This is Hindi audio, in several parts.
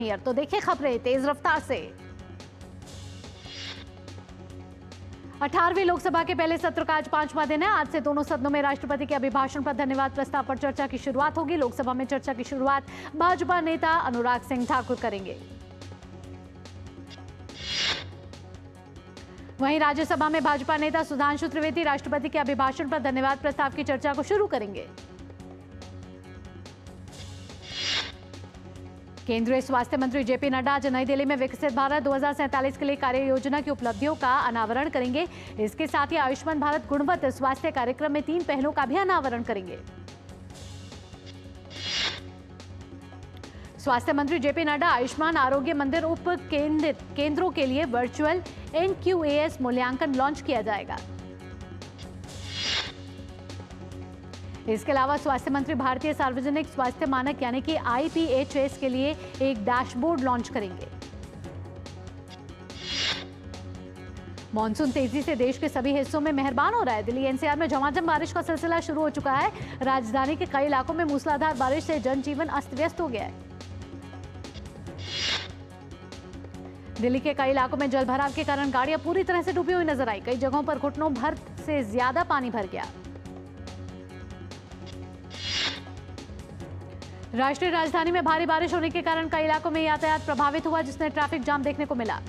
तो देखिए खबरें तेज रफ्तार से। 18वीं लोकसभा के पहले सत्र का आज 5वां दिन है। आज से दोनों सदनों में राष्ट्रपति के अभिभाषण पर धन्यवाद प्रस्ताव पर चर्चा की शुरुआत होगी। लोकसभा में चर्चा की शुरुआत भाजपा नेता अनुराग सिंह ठाकुर करेंगे। वहीं राज्यसभा में भाजपा नेता सुधांशु त्रिवेदी राष्ट्रपति के अभिभाषण पर धन्यवाद प्रस्ताव की चर्चा को शुरू करेंगे। केंद्रीय स्वास्थ्य मंत्री जेपी नड्डा आज नई दिल्ली में विकसित भारत 2047 के लिए कार्य योजना की उपलब्धियों का अनावरण करेंगे। इसके साथ ही आयुष्मान भारत गुणवत्ता स्वास्थ्य कार्यक्रम में 3 पहलों का भी अनावरण करेंगे। स्वास्थ्य मंत्री जेपी नड्डा आयुष्मान आरोग्य मंदिर उप केंद्रों के लिए वर्चुअल NQAS मूल्यांकन लॉन्च किया जाएगा। इसके अलावा स्वास्थ्य मंत्री भारतीय सार्वजनिक स्वास्थ्य मानक यानी कि IPHS के लिए एक डैशबोर्ड लॉन्च करेंगे। मॉनसून तेजी से देश के सभी हिस्सों में मेहरबान हो रहा है। दिल्ली NCR में झमाझम बारिश का सिलसिला शुरू हो चुका है। राजधानी के कई इलाकों में मूसलाधार बारिश से जनजीवन अस्त व्यस्त हो गया है। दिल्ली के कई इलाकों में जलभराव के कारण गाड़ियां पूरी तरह से डूबी हुई नजर आई। कई जगहों पर घुटनों भर से ज्यादा पानी भर गया। राष्ट्रीय राजधानी में भारी बारिश होने के कारण कई इलाकों में यातायात प्रभावित हुआ, जिसने ट्रैफिक जाम देखने को मिला।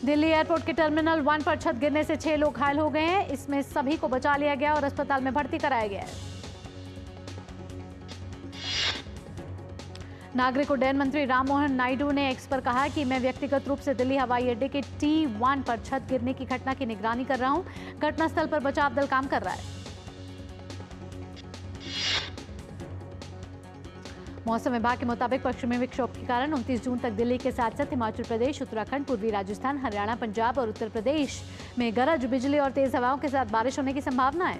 दिल्ली एयरपोर्ट के टर्मिनल 1 पर छत गिरने से 6 लोग घायल हो गए हैं। इसमें सभी को बचा लिया गया और अस्पताल में भर्ती कराया गया है। नागरिक उड्डयन मंत्री राममोहन नायडू ने एक्स पर कहा कि मैं व्यक्तिगत रूप से दिल्ली हवाई अड्डे के T1 पर छत गिरने की घटना की निगरानी कर रहा हूं। घटनास्थल पर बचाव दल काम कर रहा है। मौसम विभाग के मुताबिक पश्चिमी विक्षोभ के कारण 29 जून तक दिल्ली के साथ साथ हिमाचल प्रदेश, उत्तराखंड, पूर्वी राजस्थान, हरियाणा, पंजाब और उत्तर प्रदेश में गरज, बिजली और तेज हवाओं के साथ बारिश होने की संभावना है।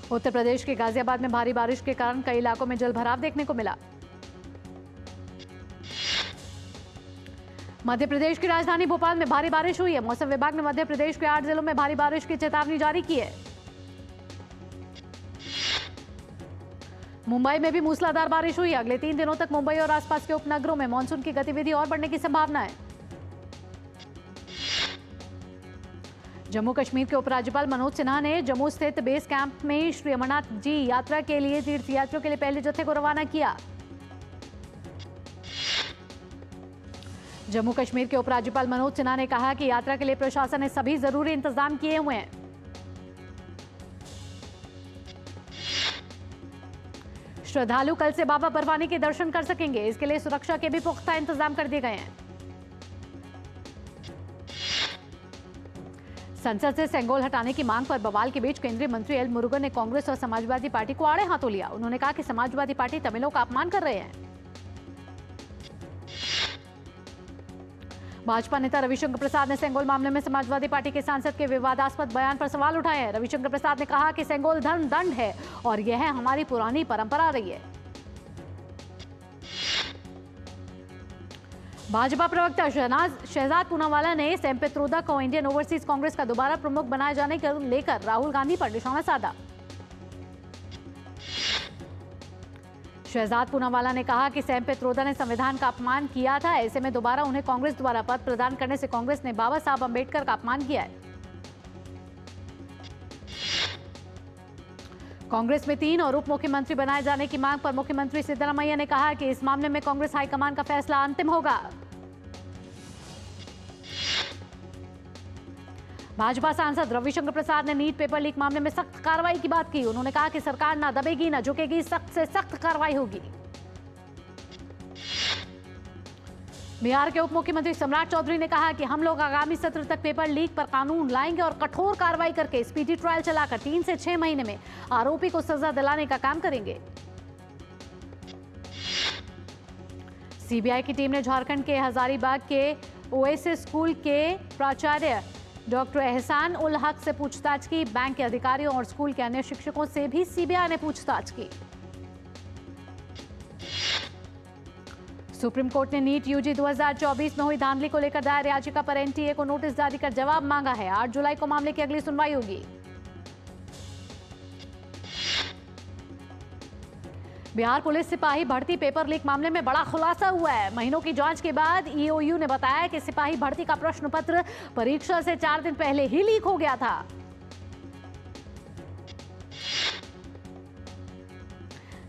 उत्तर प्रदेश के गाजियाबाद में भारी बारिश के कारण कई इलाकों में जलभराव देखने को मिला। मध्य प्रदेश की राजधानी भोपाल में भारी बारिश हुई है। मौसम विभाग ने मध्य प्रदेश के 8 जिलों में भारी बारिश की चेतावनी जारी की है। मुंबई में भी मूसलाधार बारिश हुई। अगले 3 दिनों तक मुंबई और आसपास के उपनगरों में मानसून की गतिविधि और बढ़ने की संभावना है। जम्मू कश्मीर के उपराज्यपाल मनोज सिन्हा ने जम्मू स्थित बेस कैंप में श्री अमरनाथ जी यात्रा के लिए तीर्थयात्रियों के लिए पहले जत्थे को रवाना किया। जम्मू कश्मीर के उपराज्यपाल मनोज सिन्हा ने कहा कि यात्रा के लिए प्रशासन ने सभी जरूरी इंतजाम किए हुए हैं। श्रद्धालु कल से बाबा बर्फानी के दर्शन कर सकेंगे। इसके लिए सुरक्षा के भी पुख्ता इंतजाम कर दिए गए हैं। संसद से सेंगोल हटाने की मांग पर बवाल के बीच केंद्रीय मंत्री एल मुरुगन ने कांग्रेस और समाजवादी पार्टी को आड़े हाथों लिया। उन्होंने कहा कि समाजवादी पार्टी तमिलों का अपमान कर रहे हैं। भाजपा नेता रविशंकर प्रसाद ने सेंगोल मामले में समाजवादी पार्टी के सांसद के विवादास्पद बयान पर सवाल उठाए हैं। रविशंकर प्रसाद ने कहा कि सेंगोल धर्म दंड है और यह हमारी पुरानी परंपरा रही है। भाजपा प्रवक्ता शहजाद पूनावाला ने सैम पित्रोदा को इंडियन ओवरसीज कांग्रेस का दोबारा प्रमुख बनाए जाने को लेकर राहुल गांधी पर निशाना साधा। शहजाद पूनावाला ने कहा कि सैम पित्रोदा ने संविधान का अपमान किया था। ऐसे में दोबारा उन्हें कांग्रेस द्वारा पद प्रदान करने से कांग्रेस ने बाबा साहब अंबेडकर का अपमान किया है। कांग्रेस में 3 और उप मुख्यमंत्री बनाए जाने की मांग पर मुख्यमंत्री सिद्धरामैया ने कहा कि इस मामले में कांग्रेस हाईकमान का फैसला अंतिम होगा। भाजपा सांसद रविशंकर प्रसाद ने नीट पेपर लीक मामले में सख्त कार्रवाई की बात की। उन्होंने कहा कि सरकार ना दबेगी ना झुकेगी, सख्त से सख्त कार्रवाई होगी। बिहार के उप मुख्यमंत्री सम्राट चौधरी ने कहा कि हम लोग आगामी सत्र तक पेपर लीक पर कानून लाएंगे और कठोर कार्रवाई करके स्पीडी ट्रायल चलाकर 3 से 6 महीने में आरोपी को सजा दिलाने का काम करेंगे। सीबीआई की टीम ने झारखंड के हजारीबाग के ओएसिस स्कूल के प्राचार्य डॉक्टर एहसान उल हक से पूछताछ की। बैंक के अधिकारियों और स्कूल के अन्य शिक्षकों से भी सीबीआई ने पूछताछ की। सुप्रीम कोर्ट ने नीट यूजी 2024 में हुई धांधली को लेकर दायर याचिका पर एनटीए को नोटिस जारी कर जवाब मांगा है। 8 जुलाई को मामले की अगली सुनवाई होगी। बिहार पुलिस सिपाही भर्ती पेपर लीक मामले में बड़ा खुलासा हुआ है। महीनों की जांच के बाद ईओयू ने बताया कि सिपाही भर्ती का प्रश्न पत्र परीक्षा से 4 दिन पहले ही लीक हो गया था।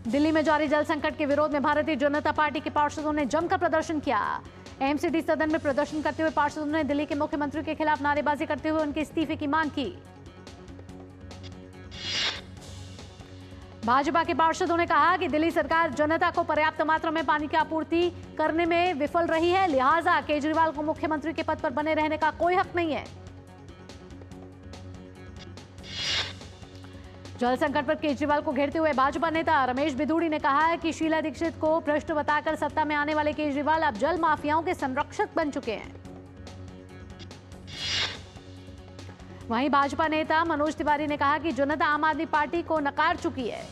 दिल्ली में जारी जल संकट के विरोध में भारतीय जनता पार्टी के पार्षदों ने जमकर प्रदर्शन किया। एमसीडी सदन में प्रदर्शन करते हुए पार्षदों ने दिल्ली के मुख्यमंत्री के खिलाफ नारेबाजी करते हुए उनके इस्तीफे की मांग की। भाजपा के पार्षदों ने कहा कि दिल्ली सरकार जनता को पर्याप्त मात्रा में पानी की आपूर्ति करने में विफल रही है, लिहाजा केजरीवाल को मुख्यमंत्री के पद पर बने रहने का कोई हक नहीं है। जल संकट पर केजरीवाल को घेरते हुए भाजपा नेता रमेश बिधूड़ी ने कहा है कि शीला दीक्षित को भ्रष्ट बताकर सत्ता में आने वाले केजरीवाल अब जल माफियाओं के संरक्षक बन चुके हैं। वहीं भाजपा नेता मनोज तिवारी ने कहा कि जनता आम आदमी पार्टी को नकार चुकी है।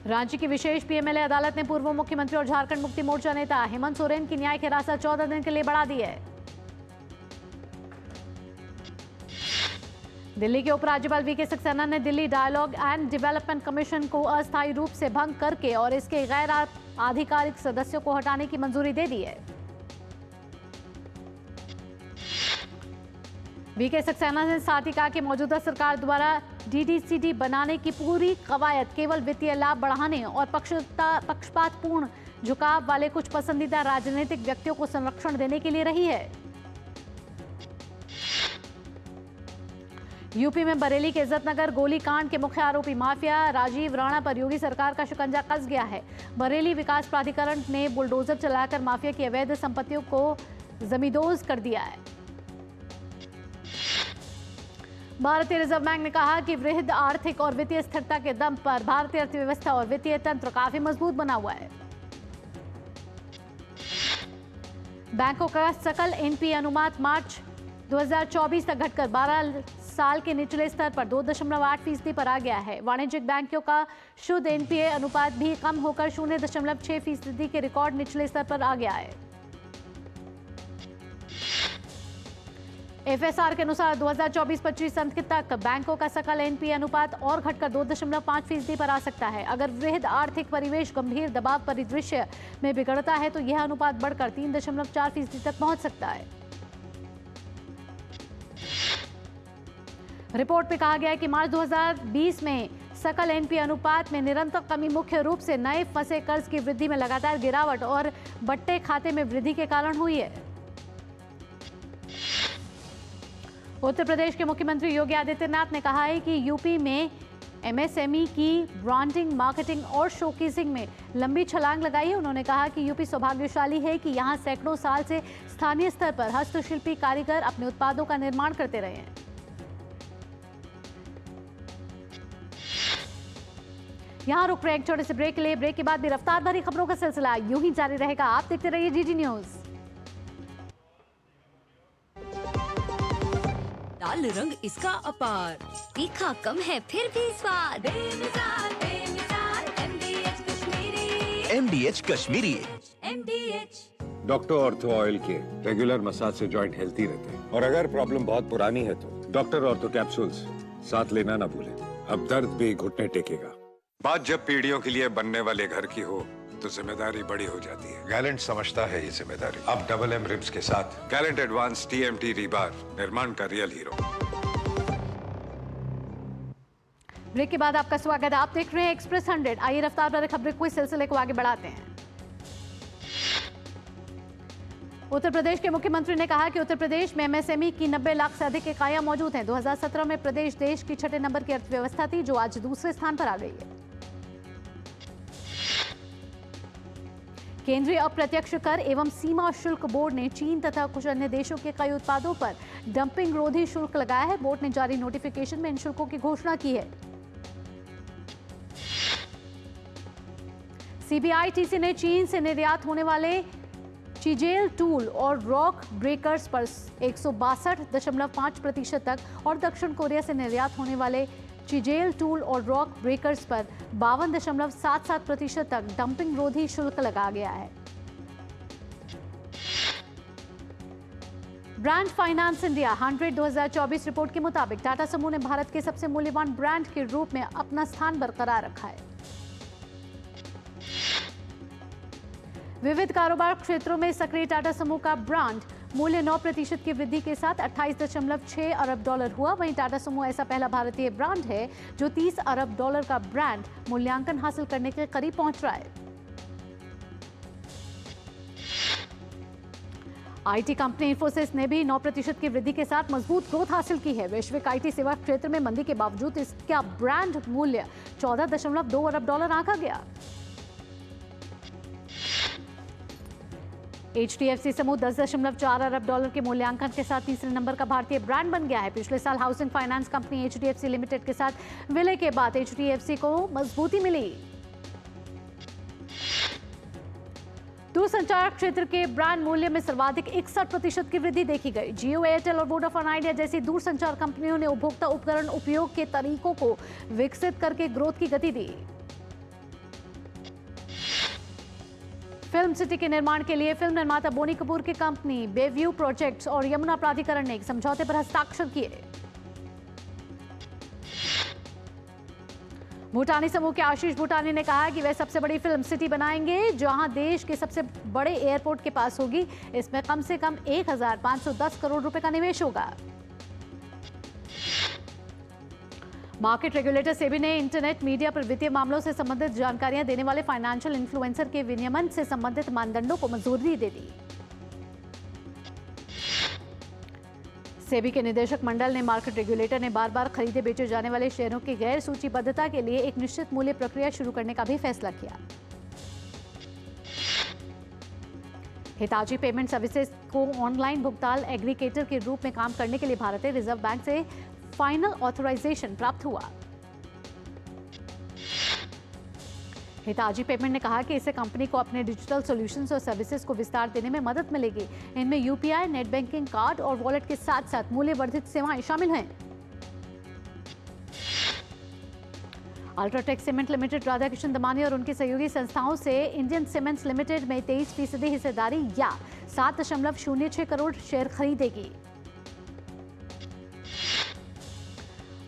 रांची की विशेष पीएमएलए अदालत ने पूर्व मुख्यमंत्री और झारखंड मुक्ति मोर्चा नेता हेमंत सोरेन की न्यायिक हिरासत 14 दिन के लिए बढ़ा दी है। दिल्ली के उपराज्यपाल वीके सक्सेना ने Delhi dialogue and development commission को अस्थायी रूप से भंग करके और इसके गैर आधिकारिक सदस्यों को हटाने की मंजूरी दे दी है। वीके सक्सेना ने साथ ही कहा कि मौजूदा सरकार द्वारा डीडीसीडी बनाने की पूरी कवायद केवल वित्तीय लाभ बढ़ाने और पक्षपातपूर्ण झुकाव वाले कुछ पसंदीदा राजनीतिक व्यक्तियों को संरक्षण देने के लिए रही है। यूपी में बरेली के इज्जतनगर गोलीकांड के मुख्य आरोपी माफिया राजीव राणा पर योगी सरकार का शिकंजा कस गया है। बरेली विकास प्राधिकरण ने बुलडोजर चलाकर माफिया की अवैध संपत्तियों को जमींदोज कर दिया है। भारतीय रिजर्व बैंक ने कहा कि वृहद आर्थिक और वित्तीय स्थिरता के दम पर भारतीय अर्थव्यवस्था और वित्तीय तंत्र काफी मजबूत बना हुआ है। बैंकों का सकल एनपीए अनुपात मार्च 2024 तक घटकर 12 साल के निचले स्तर पर 2.8% पर आ गया है। वाणिज्यिक बैंकों का शुद्ध एनपीए अनुपात भी कम होकर 0.6% के रिकॉर्ड निचले स्तर पर आ गया है। एफएसआर के अनुसार 2024-25 अंत तक बैंकों का सकल एनपीए अनुपात और घटकर 2.5% पर आ सकता है। अगर वृहद आर्थिक परिवेश गंभीर दबाव परिदृश्य में बिगड़ता है तो यह अनुपात बढ़कर 3.4% तक पहुंच सकता है। रिपोर्ट में कहा गया है कि मार्च 2020 में सकल एनपीए अनुपात में निरंतर कमी मुख्य रूप से नए फंसे कर्ज की वृद्धि में लगातार गिरावट और बट्टे खाते में वृद्धि के कारण हुई है। उत्तर प्रदेश के मुख्यमंत्री योगी आदित्यनाथ ने कहा है कि यूपी में एमएसएमई की ब्रांडिंग, मार्केटिंग और शोकेसिंग में लंबी छलांग लगाई है। उन्होंने कहा कि यूपी सौभाग्यशाली है कि यहां सैकड़ों साल से स्थानीय स्तर पर हस्तशिल्पी कारीगर अपने उत्पादों का निर्माण करते रहे हैं। यहां रुक रहे एक छोटे से ब्रेक के लिए। ब्रेक के बाद भी रफ्तार भरी खबरों का सिलसिला यूं ही जारी रहेगा। आप देखते रहिए जीटी न्यूज। लाल रंग इसका अपार, तीखा कम है फिर भी स्वाद। बेमिसाल बेमिसाल MDH Kashmiri. MDH Kashmiri. MDH doctor ortho oil के रेगुलर मसाज से जॉइंट हेल्थी रहते हैं। और अगर प्रॉब्लम बहुत पुरानी है तो डॉक्टर ऑर्थो कैप्सूल्स साथ लेना ना भूलें। अब दर्द भी घुटने टेकेगा। बात जब पीढ़ियों के लिए बनने वाले घर की हो तो जिम्मेदारी बड़ी हो जाती है। गैलेंट समझता है ये जिम्मेदारी। अब डबल एम रिब्स के साथ गैलेंट एडवांस TMT रीबार, निर्माण का रियल हीरो। ब्रेक के बाद आपका स्वागत। आप देख रहे हैं एक्सप्रेस 100। आइए रफ्तार भरे खबरें को इस सिलसिले को आगे बढ़ाते हैं। उत्तर प्रदेश के मुख्यमंत्री ने कहा कि उत्तर प्रदेश में एमएसएमई की 90 लाख से अधिक इकाइयां मौजूद हैं। 2017 में प्रदेश देश की 6 नंबर की अर्थव्यवस्था थी, जो आज दूसरे स्थान पर आ गई है। केंद्रीय अप्रत्यक्ष कर एवं सीमा शुल्क बोर्ड ने चीन तथा कुछ अन्य देशों के कई उत्पादों पर डंपिंग रोधी शुल्क लगाया है। बोर्ड ने जारी नोटिफिकेशन में इन शुल्कों की घोषणा की है। सीबीआईटीसी ने चीन से निर्यात होने वाले चिजेल टूल और रॉक ब्रेकर्स पर 162.5% तक और दक्षिण कोरिया से निर्यात होने वाले चिजेल टूल और रॉक ब्रेकर्स पर 52.77% तक डंपिंग रोधी शुल्क लगा गया है। ब्रांड फाइनेंस इंडिया 100 2024 रिपोर्ट के मुताबिक टाटा समूह ने भारत के सबसे मूल्यवान ब्रांड के रूप में अपना स्थान बरकरार रखा है। विविध कारोबार क्षेत्रों में सक्रिय टाटा समूह का ब्रांड मूल्य 9% की वृद्धि के साथ 28.6 अरब डॉलर हुआ। वहीं टाटा समूह ऐसा पहला भारतीय ब्रांड है जो 30 अरब डॉलर का ब्रांड मूल्यांकन हासिल करने के करीब पहुंच रहा है। आईटी कंपनी इंफोसिस ने भी 9% की वृद्धि के साथ मजबूत ग्रोथ हासिल की है। वैश्विक आईटी सेवा क्षेत्र में मंदी के बावजूद इसका ब्रांड मूल्य 14.2 अरब डॉलर आंका गया। HDFC समूह 10.4 अरब डॉलर के मूल्यांकन के साथ तीसरे नंबर का भारतीय ब्रांड बन गया है। पिछले साल housing finance company HDFC limited के साथ विलय के बाद HDFC को मजबूती मिली। दूरसंचार क्षेत्र के ब्रांड मूल्य में सर्वाधिक 61% की वृद्धि देखी गई। जियो, एयरटेल और वोडाफोन आइडिया जैसी दूरसंचार कंपनियों ने उपभोक्ता उपकरण उपयोग के तरीकों को विकसित करके ग्रोथ की गति दी। फिल्म सिटी के निर्माण के लिए फिल्म निर्माता बोनी कपूर की कंपनी बेव्यू प्रोजेक्ट्स और यमुना प्राधिकरण ने एक समझौते पर हस्ताक्षर किए। भूटानी समूह के आशीष भूटानी ने कहा कि वे सबसे बड़ी फिल्म सिटी बनाएंगे जहां देश के सबसे बड़े एयरपोर्ट के पास होगी। इसमें कम से कम 1510 करोड़ रुपए का निवेश होगा। मार्केट रेगुलेटर सेबी ने इंटरनेट मीडिया पर वित्तीय मामलों से संबंधित जानकारियां देने वाले फाइनेंशियल इन्फ्लुएंसर के विनियमन से संबंधित मानदंडों को मंजूरी दे दी। सेबी के निदेशक मंडल ने मार्केट रेगुलेटर ने बार बार खरीदे बेचे जाने वाले शेयरों की गैर सूचीबद्धता के लिए एक निश्चित मूल्य प्रक्रिया शुरू करने का भी फैसला किया। हिताची पेमेंट सर्विसेज को ऑनलाइन भुगतान एग्रीगेटर के रूप में काम करने के लिए भारतीय रिजर्व बैंक से फाइनल ऑथराइजेशन प्राप्त हुआ। हिताची पेमेंट ने कहा कि इससे कंपनी को अपने डिजिटल सॉल्यूशंस और सर्विसेज को विस्तार देने में मदद मिलेगी। इनमें यूपीआई, नेट बैंकिंग, कार्ड और वॉलेट के साथ साथ मूल्य वर्धित सेवाएं शामिल हैं। UltraTech cement limited Radhakishan Damani और उनकी सहयोगी संस्थाओं से इंडियन सीमेंट्स लिमिटेड में 23% हिस्सेदारी या 7.06 करोड़ शेयर खरीदेगी।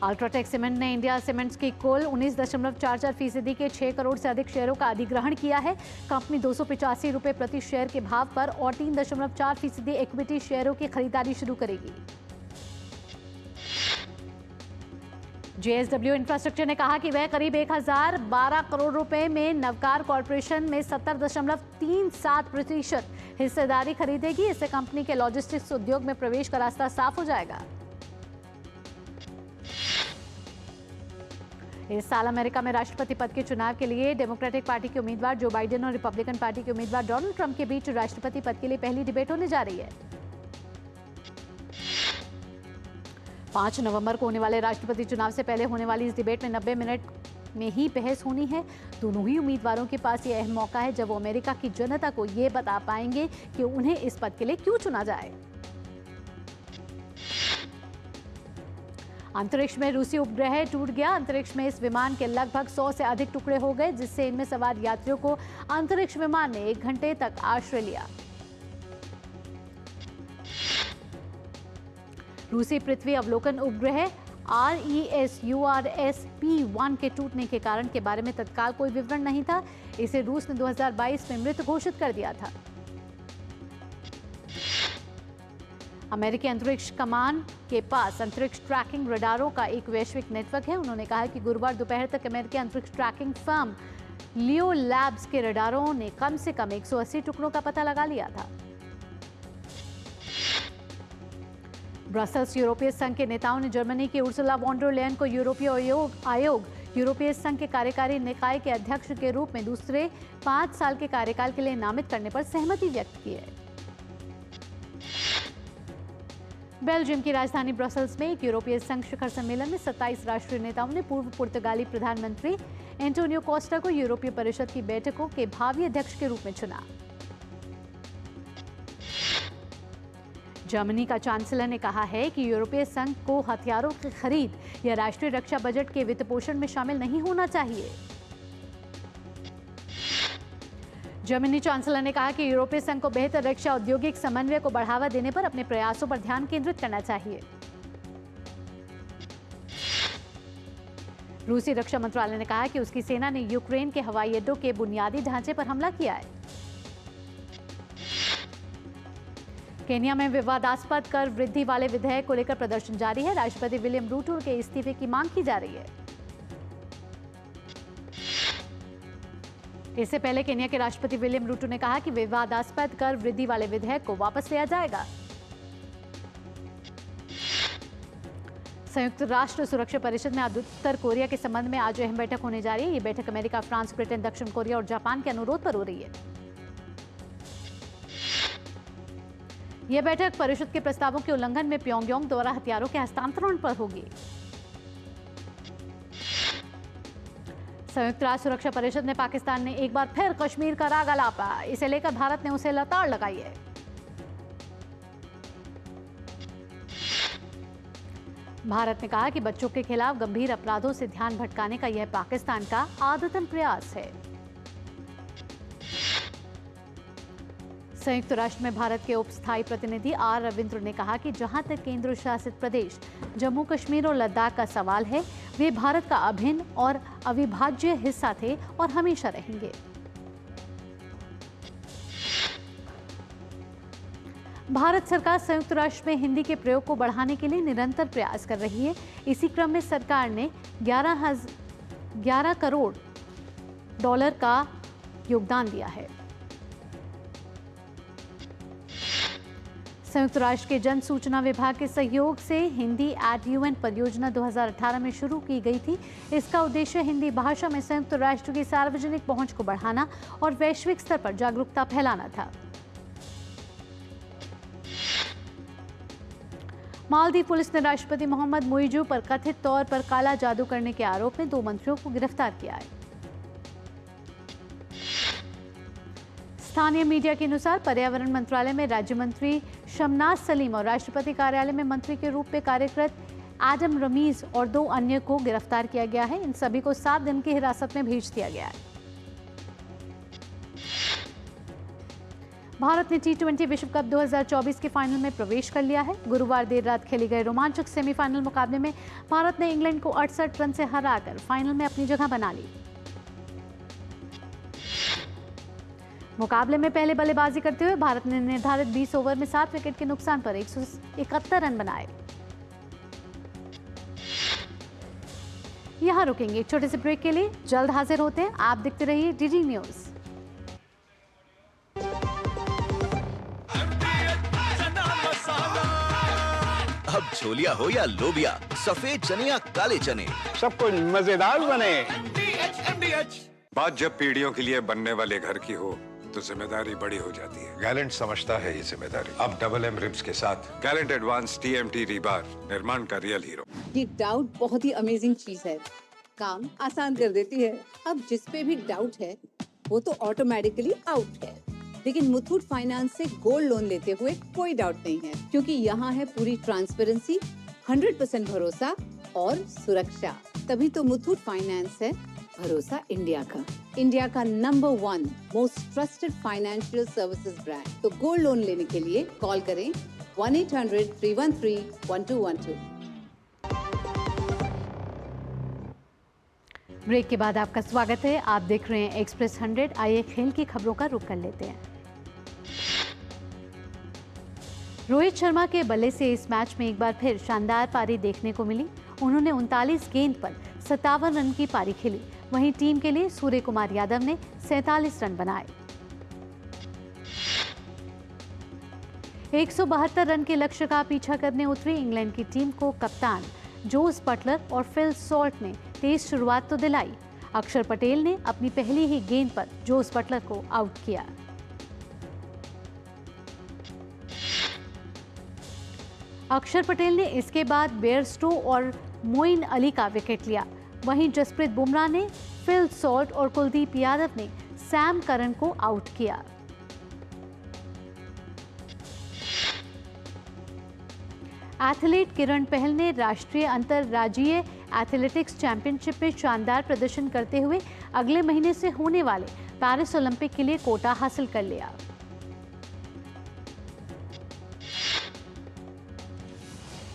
अल्ट्राटेक सीमेंट ने इंडिया सीमेंट्स की कुल 19.44% के 6 करोड़ से अधिक शेयरों का अधिग्रहण किया है। कंपनी 285 रुपये प्रति शेयर के भाव पर और 3.4% इक्विटी शेयरों की खरीदारी शुरू करेगी। JSW इंफ्रास्ट्रक्चर ने कहा कि वह करीब 1012 करोड़ रुपए में नवकार कॉरपोरेशन में 70.37% हिस्सेदारी खरीदेगी। इससे कंपनी के लॉजिस्टिक्स उद्योग में प्रवेश का रास्ता साफ हो जाएगा। इस साल अमेरिका में राष्ट्रपति पद के चुनाव के लिए डेमोक्रेटिक पार्टी के उम्मीदवार जो बाइडेन और रिपब्लिकन पार्टी के उम्मीदवार डोनाल्ड ट्रंप के बीच राष्ट्रपति पद के लिए पहली डिबेट होने जा रही है। 5 नवंबर को होने वाले राष्ट्रपति चुनाव से पहले होने वाली इस डिबेट में 90 मिनट में ही बहस होनी है। दोनों ही उम्मीदवारों के पास ये अहम मौका है जब वो अमेरिका की जनता को ये बता पाएंगे कि उन्हें इस पद के लिए क्यों चुना जाए। अंतरिक्ष में रूसी उपग्रह टूट गया। अंतरिक्ष में इस विमान के लगभग 100 से अधिक टुकड़े हो गए, जिससे इनमें सवार यात्रियों को अंतरिक्ष विमान ने 1 घंटे तक आश्रय लिया। रूसी पृथ्वी अवलोकन उपग्रह RES-URS-P1 के टूटने के कारण के बारे में तत्काल कोई विवरण नहीं था। इसे रूस ने 2022 में मृत घोषित कर दिया था। अमेरिकी अंतरिक्ष कमान के पास अंतरिक्ष ट्रैकिंग रडारों का एक वैश्विक नेटवर्क है। उन्होंने कहा कि गुरुवार दोपहर तक अमेरिकी अंतरिक्ष ट्रैकिंग फर्म लियो लैब्स के रडारों ने कम से कम 180 टुकड़ों का पता लगा लिया था। ब्रसेल्स यूरोपीय संघ के नेताओं ने जर्मनी की उर्सुला वॉन डर लेयन को यूरोपीय आयोग यूरोपीय संघ के कार्यकारी निकाय के अध्यक्ष के रूप में दूसरे 5 साल के कार्यकाल के लिए नामित करने पर सहमति व्यक्त की है। बेल्जियम की राजधानी ब्रसेल्स में एक यूरोपीय संघ शिखर सम्मेलन में 27 राष्ट्रीय नेताओं ने पूर्व पुर्तगाली प्रधानमंत्री एंटोनियो कोस्टा को यूरोपीय परिषद की बैठकों के भावी अध्यक्ष के रूप में चुना। जर्मनी का चांसलर ने कहा है कि यूरोपीय संघ को हथियारों की खरीद या राष्ट्रीय रक्षा बजट के वित्तपोषण में शामिल नहीं होना चाहिए। जर्मनी चांसलर ने कहा कि यूरोपीय संघ को बेहतर रक्षा औद्योगिक समन्वय को बढ़ावा देने पर अपने प्रयासों पर ध्यान केंद्रित करना चाहिए। रूसी रक्षा मंत्रालय ने कहा कि उसकी सेना ने यूक्रेन के हवाई अड्डों के बुनियादी ढांचे पर हमला किया है। केन्या में विवादास्पद कर वृद्धि वाले विधेयक को लेकर प्रदर्शन जारी है। राष्ट्रपति विलियम रूटो के इस्तीफे की मांग की जा रही है। इससे पहले केन्या के राष्ट्रपति विलियम रूटो ने कहा कि विवादास्पद कर वृद्धि वाले विधेयक को वापस लिया जाएगा। संयुक्त राष्ट्र सुरक्षा परिषद में उत्तर कोरिया के संबंध में आज अहम बैठक होने जा रही है। ये बैठक अमेरिका, फ्रांस, ब्रिटेन, दक्षिण कोरिया और जापान के अनुरोध पर हो रही है। यह बैठक परिषद के प्रस्तावों के उल्लंघन में प्योंगयांग द्वारा हथियारों के हस्तांतरण पर होगी। संयुक्त राष्ट्र सुरक्षा परिषद में पाकिस्तान ने एक बार फिर कश्मीर का राग अलापा। इसे लेकर भारत ने उसे लताड़ लगाई है। भारत ने कहा कि बच्चों के खिलाफ गंभीर अपराधों से ध्यान भटकाने का यह पाकिस्तान का आदतन प्रयास है। संयुक्त राष्ट्र में भारत के उप स्थायी प्रतिनिधि आर रविंद्र ने कहा कि जहां तक केंद्र शासित प्रदेश जम्मू कश्मीर और लद्दाख का सवाल है, वे भारत का अभिन्न और अविभाज्य हिस्सा थे और हमेशा रहेंगे। भारत सरकार संयुक्त राष्ट्र में हिंदी के प्रयोग को बढ़ाने के लिए निरंतर प्रयास कर रही है। इसी क्रम में सरकार ने 11 करोड़ डॉलर का योगदान दिया है। संयुक्त राष्ट्र के जन सूचना विभाग के सहयोग से हिंदी @UN परियोजना 2018 में शुरू की गई थी। इसका उद्देश्य हिंदी भाषा में संयुक्त राष्ट्र की सार्वजनिक पहुंच को बढ़ाना और वैश्विक स्तर पर जागरूकता फैलाना था। मालदीव पुलिस ने राष्ट्रपति मोहम्मद मुइजू पर कथित तौर पर काला जादू करने के आरोप में 2 मंत्रियों को गिरफ्तार किया है। स्थानीय मीडिया के अनुसार पर्यावरण मंत्रालय में राज्य मंत्री शमनाज सलीम और राष्ट्रपति कार्यालय में मंत्री के रूप में कार्यरत एडम रमीज और 2 अन्य को गिरफ्तार किया गया है। इन सभी को 7 दिन की हिरासत में भेज दिया गया है। भारत ने T20 विश्व कप 2024 के फाइनल में प्रवेश कर लिया है। गुरुवार देर रात खेले गए रोमांचक सेमीफाइनल मुकाबले में भारत ने इंग्लैंड को 68 रन से हराकर फाइनल में अपनी जगह बना ली। मुकाबले में पहले बल्लेबाजी करते हुए भारत ने निर्धारित 20 ओवर में 7 विकेट के नुकसान पर 171 रन बनाए। यहां रुकेंगे एक छोटे से ब्रेक के लिए, जल्द हाजिर होते हैं। आप देखते रहिए DD न्यूज। अब छोलिया हो या लोबिया, सफेद चने या काले चने, सब कुछ मजेदार बने। बात जब पीढ़ियों के लिए बनने वाले घर की हो तो जिम्मेदारी बड़ी हो जाती है। गैलेंट समझता है ये जिम्मेदारी। अब MM रिब्स के साथ गैलेंट एडवांस TMT रीबार, निर्माण का रियल हीरो। ये डाउट बहुत ही अमेजिंग चीज है, काम आसान कर देती है। अब जिस पे भी डाउट है वो तो ऑटोमेटिकली आउट है। लेकिन मुथूट फाइनेंस से गोल्ड लोन लेते हुए कोई डाउट नहीं है, क्योंकि यहाँ है पूरी ट्रांसपेरेंसी, 100% भरोसा और सुरक्षा। तभी तो मुथूट फाइनेंस है भरोसा इंडिया का, इंडिया का number 1 most trusted financial services brand. तो गोल्ड लोन लेने के लिए कॉल करें 1-800-313-1212। ब्रेक के बाद आपका स्वागत है। आप देख रहे हैं एक्सप्रेस 100। आइए खेल की खबरों का रुख कर लेते हैं। रोहित शर्मा के बल्ले से इस मैच में एक बार फिर शानदार पारी देखने को मिली। उन्होंने 39 गेंद पर 57 रन की पारी खेली। वहीं टीम के लिए सूर्य कुमार यादव ने 47 रन बनाए। 172 रन के लक्ष्य का पीछा करने उतरी इंग्लैंड की टीम को कप्तान जोस बटलर और फिल सॉल्ट ने तेज शुरुआत तो दिलाई। अक्षर पटेल ने अपनी पहली ही गेंद पर जोस बटलर को आउट किया। अक्षर पटेल ने इसके बाद बेयरस्टो और मोइन अली का विकेट लिया। वहीं जसप्रीत बुमराह ने फिल सॉल्ट और कुलदीप यादव ने सैम करन को आउट किया। एथलीट किरण पहल ने राष्ट्रीय अंतरराज्यीय एथलेटिक्स चैंपियनशिप में शानदार प्रदर्शन करते हुए अगले महीने से होने वाले पेरिस ओलंपिक के लिए कोटा हासिल कर लिया।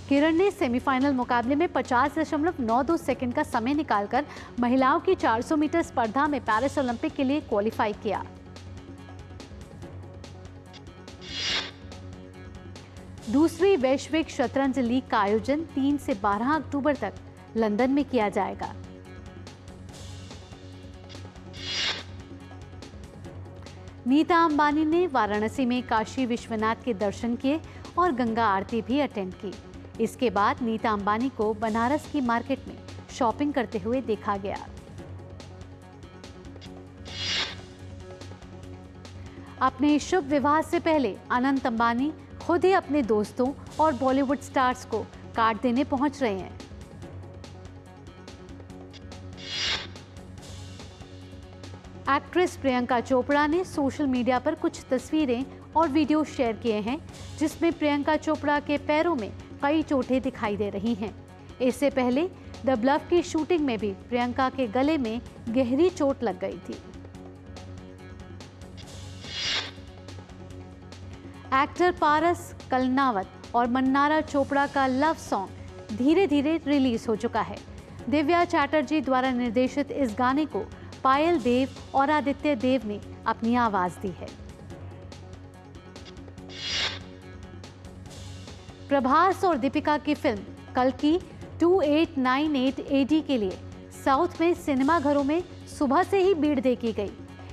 किरण ने सेमीफाइनल मुकाबले में 50.92 सेकंड का समय निकालकर महिलाओं की 400 मीटर स्पर्धा में पेरिस ओलंपिक के लिए क्वालिफाई किया। दूसरी वैश्विक शतरंज लीग का आयोजन 3 से 12 अक्टूबर तक लंदन में किया जाएगा। नीता अंबानी ने वाराणसी में काशी विश्वनाथ के दर्शन किए और गंगा आरती भी अटेंड की। इसके बाद नीता अंबानी को बनारस की मार्केट में शॉपिंग करते हुए देखा गया। अपने शुभ विवाह से पहले अनंत अंबानी खुद ही अपने दोस्तों और बॉलीवुड स्टार्स को कार्ड देने पहुंच रहे हैं। एक्ट्रेस प्रियंका चोपड़ा ने सोशल मीडिया पर कुछ तस्वीरें और वीडियो शेयर किए हैं जिसमें प्रियंका चोपड़ा के पैरों में कई चोटें दिखाई दे रही हैं। इससे पहले द ब्लफ की शूटिंग में भी प्रियंका के गले में गहरी चोट लग गई थी। एक्टर पारस कलनावत और मन्नारा चोपड़ा का लव सॉन्ग धीरे धीरे रिलीज हो चुका है। दिव्या चैटर्जी द्वारा निर्देशित इस गाने को पायल देव और आदित्य देव ने अपनी आवाज दी है। प्रभास और दीपिका की फिल्म कल्कि 2898 AD के लिए साउथ में सिनेमाघरों में सुबह से ही भीड़ देखी गई।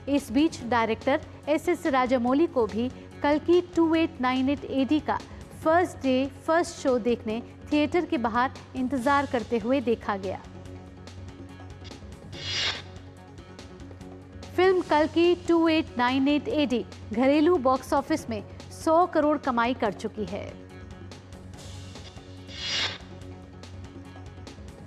इस बीच डायरेक्टर SS राजामौली को भी कल्कि 2898 AD का फर्स्ट डे फर्स्ट शो देखने थिएटर के बाहर इंतजार करते हुए देखा गया। फिल्म कल्कि 2898 AD घरेलू बॉक्स ऑफिस में 100 करोड़ कमाई कर चुकी है।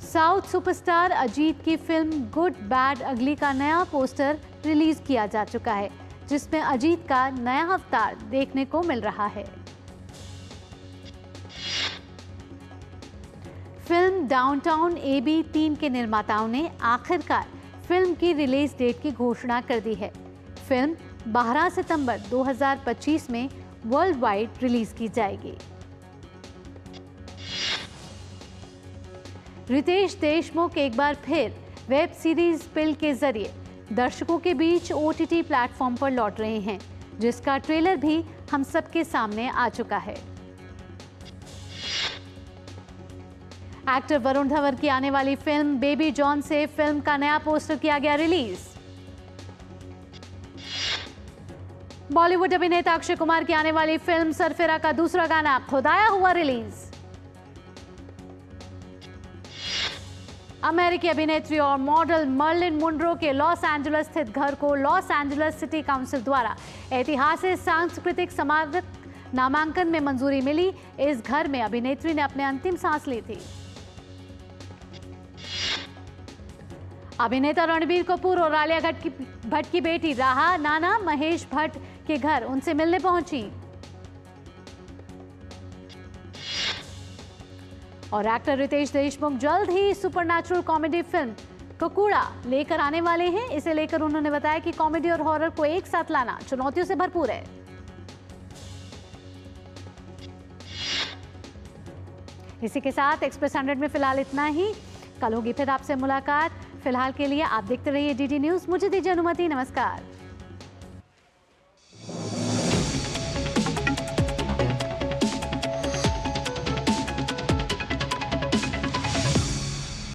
साउथ सुपरस्टार अजीत की फिल्म गुड बैड अगली का नया पोस्टर रिलीज किया जा चुका है जिसमें अजीत का नया अवतार देखने को मिल रहा है। फिल्म डाउनटाउन AB 3 के निर्माताओं ने आखिरकार फिल्म की रिलीज डेट की घोषणा कर दी है। फिल्म 12 सितंबर 2025 में वर्ल्ड वाइड रिलीज की जाएगी। रितेश देशमुख एक बार फिर वेब सीरीज पिल के जरिए दर्शकों के बीच OTT प्लेटफॉर्म पर लौट रहे हैं जिसका ट्रेलर भी हम सबके सामने आ चुका है। एक्टर वरुण धवन की आने वाली फिल्म बेबी जॉन से फिल्म का नया पोस्टर किया गया रिलीज। बॉलीवुड अभिनेता अक्षय कुमार की आने वाली फिल्म सरफिरा का दूसरा गाना खुदाया हुआ रिलीज। अमेरिकी अभिनेत्री और मॉडल मर्लिन मुनरो के लॉस एंजलिस स्थित घर को लॉस एंजलिस सिटी काउंसिल द्वारा ऐतिहासिक सांस्कृतिक स्मारक नामांकन में मंजूरी मिली। इस घर में अभिनेत्री ने अपने अंतिम सांस ली थी। अभिनेता रणबीर कपूर और आलिया भट्ट की बेटी राहा नाना महेश भट्ट के घर उनसे मिलने पहुंची और एक्टर रितेश देशमुख जल्द ही सुपरनैचुरल कॉमेडी फिल्म कुकुड़ा लेकर आने वाले हैं। इसे लेकर उन्होंने बताया कि कॉमेडी और हॉरर को एक साथ लाना चुनौतियों से भरपूर है। इसी के साथ एक्सप्रेस 100 में फिलहाल इतना ही। कल होगी फिर आपसे मुलाकात। फिलहाल के लिए आप देखते रहिए DD न्यूज। मुझे दीजिए अनुमति। नमस्कार।